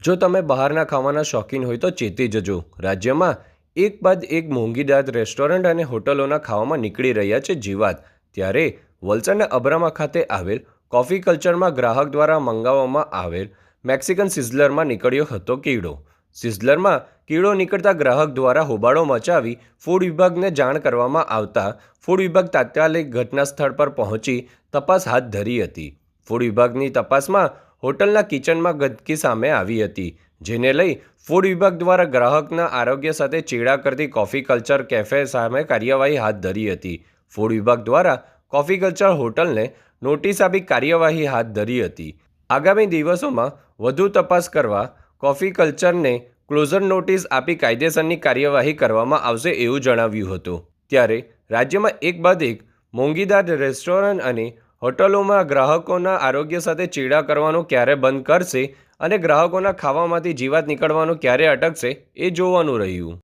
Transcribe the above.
જો તમે બહારના ખાવાના શોખીન હોય તો ચેતી જજો. રાજ્યમાં એક બાદ એક મોંઘીદાટ રેસ્ટોરન્ટ અને હોટલોના ખાવામાં નીકળી રહ્યા છે જીવાત. ત્યારે વલસાડના અબ્રામા ખાતે આવેલ કોફી કલ્ચરમાં ગ્રાહક દ્વારા મંગાવવામાં આવેલ મેક્સિકન સિઝલરમાં નીકળ્યો હતો કીડો. સિઝલરમાં કીડો નીકળતા ગ્રાહક દ્વારા હોબાળો મચાવી ફૂડ વિભાગને જાણ કરવામાં આવતા ફૂડ વિભાગ તાત્કાલિક ઘટના સ્થળ પર પહોંચી તપાસ હાથ ધરી હતી. ફૂડ વિભાગની તપાસમાં હોટલના કિચનમાં ગંદકી સામે આવી હતી, જેને લઈ ફૂડ વિભાગ દ્વારા ગ્રાહકના આરોગ્ય સાથે ચેડા કરતી કોફી કલ્ચર કેફે સામે કાર્યવાહી હાથ ધરી હતી. ફૂડ વિભાગ દ્વારા કોફી કલ્ચર હોટલને નોટિસ આપી કાર્યવાહી હાથ ધરી હતી. આગામી દિવસોમાં વધુ તપાસ કરવા કોફી કલ્ચરને ક્લોઝર નોટિસ આપી કાયદેસરની કાર્યવાહી કરવામાં આવશે એવું જણાવ્યું હતું. ત્યારે રાજ્યમાં એક બાદ એક મોંઘીદાટ રેસ્ટોરન્ટ અને હોટલોમાં ગ્રાહકોના આરોગ્ય સાથે ચેડા કરવાનું ક્યારે બંધ કરશે અને ગ્રાહકોના ખાવામાંથી જીવાત નીકળવાનું ક્યારે અટકશે એ જોવાનું રહ્યું.